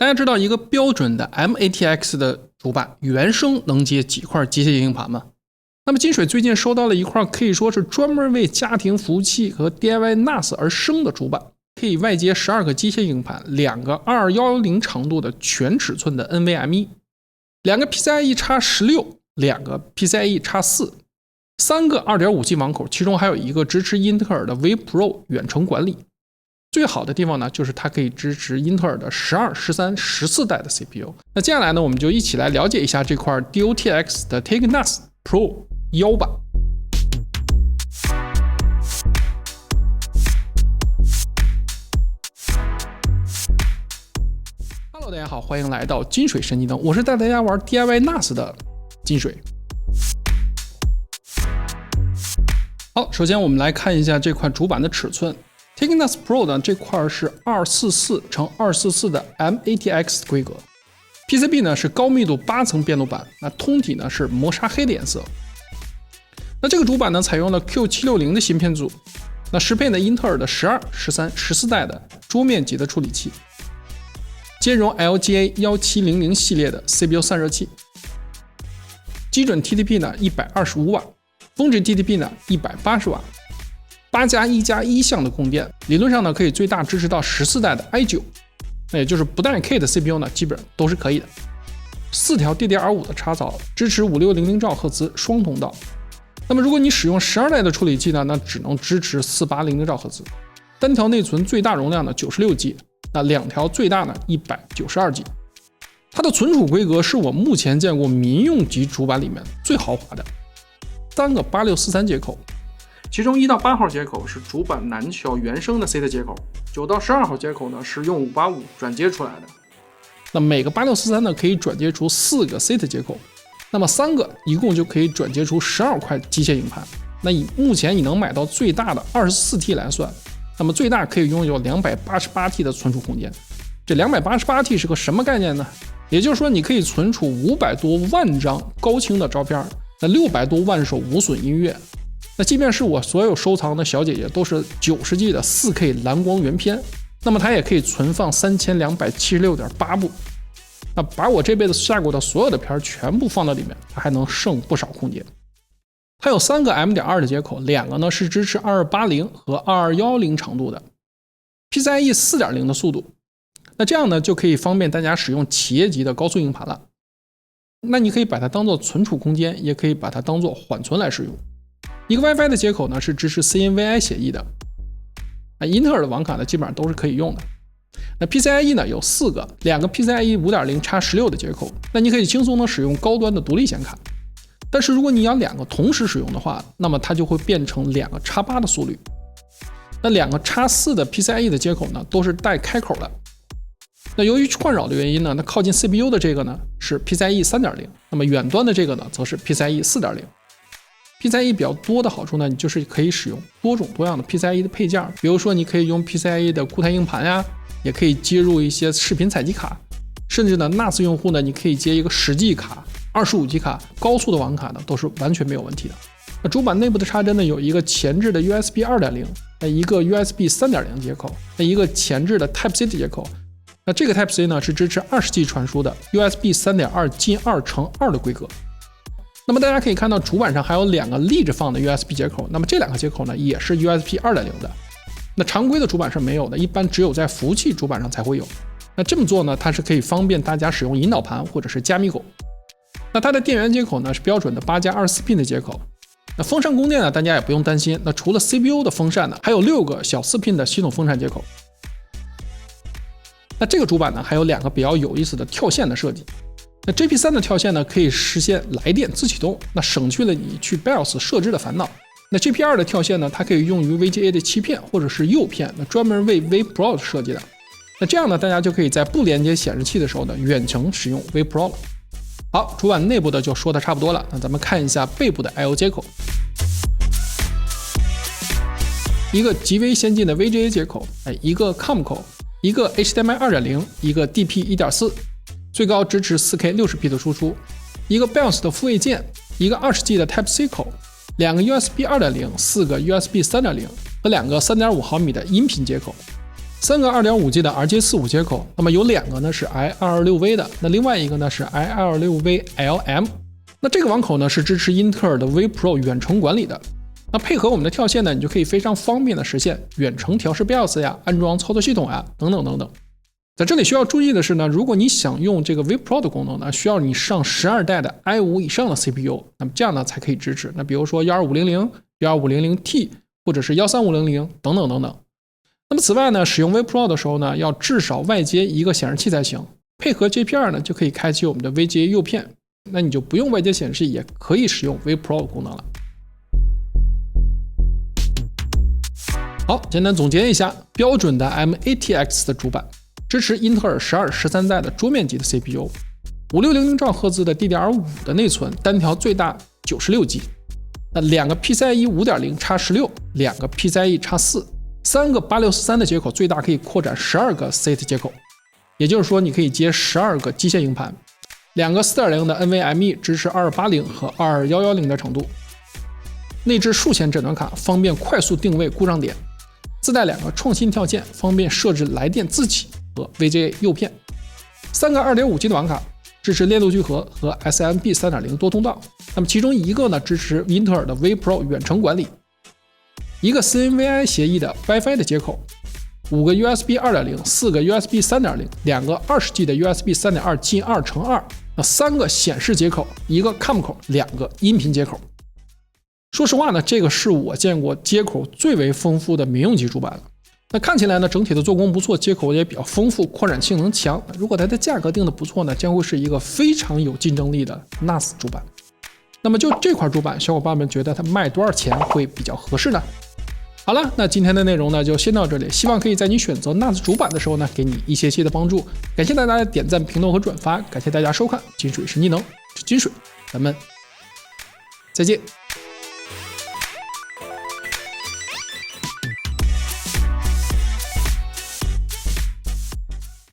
大家知道一个标准的 MATX 的主板原生能接几块机械硬盘吗？那么金水最近收到了一块可以说是专门为家庭服务器和 DIY NAS 而生的主板，可以外接12个机械硬盘，2个2210长度的全尺寸的 NVMe， 2个 PCIe X16， 2个 PCIe X4， 3个 2.5G 网口，其中还有一个支持英特尔的 vPro 远程管理。最好的地方呢，就是它可以支持英特尔的12、13、14代的 CPU。那接下来呢，我们就一起来了解一下这块 DOTX 的 TIG-NAS Pro 1版。Hello， 大家好，欢迎来到金水神机灯，我是带大家玩 DIY NAS 的金水。好，首先我们来看一下这块主板的尺寸。TIG-NAS Pro 呢，这块是244×244的 MATX 规格 ，PCB 呢是高密度8层电路板，那通体呢是磨砂黑的颜色。那这个主板呢采用了 Q760 的芯片组，那适配呢英特尔的12、13、14代的桌面级的处理器，兼容 LGA 1700系列的 CPU 散热器，基准 TDP 呢125瓦，峰值 TDP 呢180瓦。8+1+1 项的供电，理论上呢可以最大支持到14代的 i9， 那也就是不带 K 的 CPU 呢基本都是可以的。4条 DDR5 的插槽，支持5600兆赫兹双通道。那么如果你使用12代的处理器呢，那只能支持480兆赫兹。单条内存最大容量呢96G， 那2条最大呢192G。它的存储规格是我目前见过民用级主板里面最豪华的，3个8643接口。其中1到8号接口是主板南桥原生的 SATA 接口，9到12号接口呢是用585转接出来的。那每个8643呢可以转接出4个 SATA 接口，那么3个一共就可以转接出12块机械硬盘。那以目前你能买到最大的 24T 来算，那么最大可以拥有 288T 的存储空间。这 288T 是个什么概念呢？也就是说你可以存储500多万张高清的照片，那600多万首无损音乐。那即便是我所有收藏的小姐姐都是90G 的 4K 蓝光原片，那么它也可以存放3276.8部。那把我这辈子下过的所有的片全部放到里面，它还能剩不少空间。它有3个 M.2 的接口，2个呢是支持2280和2210长度的 PCIe 4.0 的速度。那这样呢就可以方便大家使用企业级的高速硬盘了。那你可以把它当做存储空间，也可以把它当做缓存来使用。一个 WiFi 的接口呢是支持 CNVI 协议的，英特尔的网卡呢基本上都是可以用的。那 PCIe 呢有4个，2个 PCIe 5.0x16 的接口，那你可以轻松的使用高端的独立显卡。但是如果你要2个同时使用的话，那么它就会变成2个 X8 的速率。那2个 X4 的 PCIe 的接口呢都是带开口的。那由于串扰的原因呢，那靠近 CPU 的这个呢是 PCIe 3.0， 那么远端的这个呢则是 PCIe 4.0。PCIe 比较多的好处呢，你就是可以使用多种多样的 PCIe 的配件，比如说你可以用 PCIe 的固态硬盘呀，也可以接入一些视频采集卡，甚至呢 NAS 用户呢，你可以接一个10G 卡、25G 卡，高速的网卡呢都是完全没有问题的。那主板内部的插针呢，有一个前置的 USB 2.0， 一个 USB 3.0 接口，一个前置的 Type-C 的接口。那这个 Type-C 呢是支持20G 传输的 USB 3.2 近2×2的规格。那么大家可以看到主板上还有2个立着放的 USB 接口，那么这2个接口呢也是 USB 2.0 的。那常规的主板是没有的，一般只有在服务器主板上才会有。那这么做呢，它是可以方便大家使用引导盘或者是加密口。那它的电源接口呢是标准的8+24 pin 的接口。那风扇供电呢，大家也不用担心。那除了 CPU 的风扇呢，还有6个小4 pin 的系统风扇接口。那这个主板呢还有2个比较有意思的跳线的设计。那 GP3 的跳线呢，可以实现来电自启动，那省去了你去 BIOS 设置的烦恼。那 GP2 的跳线呢，它可以用于 VGA 的7片或者是6片，那专门为 vPro 设计的。那这样呢，大家就可以在不连接显示器的时候呢，远程使用 vPro 了。好，主板内部的就说的差不多了，那咱们看一下背部的 I/O 接口，一个极为先进的 VGA 接口，一个 COM 口，一个 HDMI 2.0， 一个 DP 1.4。最高支持 4K 60P 的输出，一个 BIOS 的复位键，一个20G 的 Type-C 口，2个 USB 2.0， 4个 USB 3.0 和2个 3.5 毫米的音频接口。3个 2.5G 的 RJ45 接口，那么有2个呢是 i226V 的，那另外一个呢是 i226V LM。那这个网口呢是支持英特尔的 V Pro 远程管理的。那配合我们的跳线呢，你就可以非常方便的实现远程调试 BIOS 呀、安装操作系统呀等等等等。在这里需要注意的是呢，如果你想用这个 V Pro 的功能呢，需要你上12代的 i5 以上的 CPU， 那么这样呢才可以支持。那比如说12500、12500T 或者是13500等等等等。那么此外呢，使用 V Pro 的时候呢，要至少外接一个显示器才行。配合 JPR 呢，就可以开启我们的 VGA 诱骗，那你就不用外接显示器也可以使用 V Pro 功能了。好，简单总结一下，标准的 M-ATX 的主板支持英特尔12、13代的桌面级的 CPU，5600兆赫兹的 DDR5 的内存，单条最大 96G， 那2个 PCIe 5.0 x 16， 2个 PCIe x 4。3个863的接口最大可以扩展12个 SATA 接口，也就是说你可以接12个机械硬盘。2个 4.0 的 NVMe 支持2280和22110的程度。内置数线诊断卡，方便快速定位故障点。自带2个创新跳件，方便设置来电自启和 VGA 诱骗。3个 2.5G 的网卡，支持链路聚合和 SMB 3.0 多通道。那么其中一个呢支持英特尔的 V Pro 远程管理。一个 CNVI 协议的 WiFi 的接口，5个 USB 2.0， 4个 USB 3.0， 2个20G 的 USB 3.2进2×2， 那3个显示接口，一个 COM 口，2个音频接口。说实话呢，这个是我见过接口最为丰富的民用级主板了。那看起来呢，整体的做工不错，接口也比较丰富，扩展性能强。如果它的价格定的不错呢，将会是一个非常有竞争力的 NAS 主板。那么就这块主板，小伙伴们觉得它卖多少钱会比较合适呢？好了，那今天的内容呢就先到这里，希望可以在你选择 NAS 主板的时候呢，给你一些的帮助。感谢大家的点赞、评论和转发，感谢大家收看金水是逆能，是金水，咱们再见。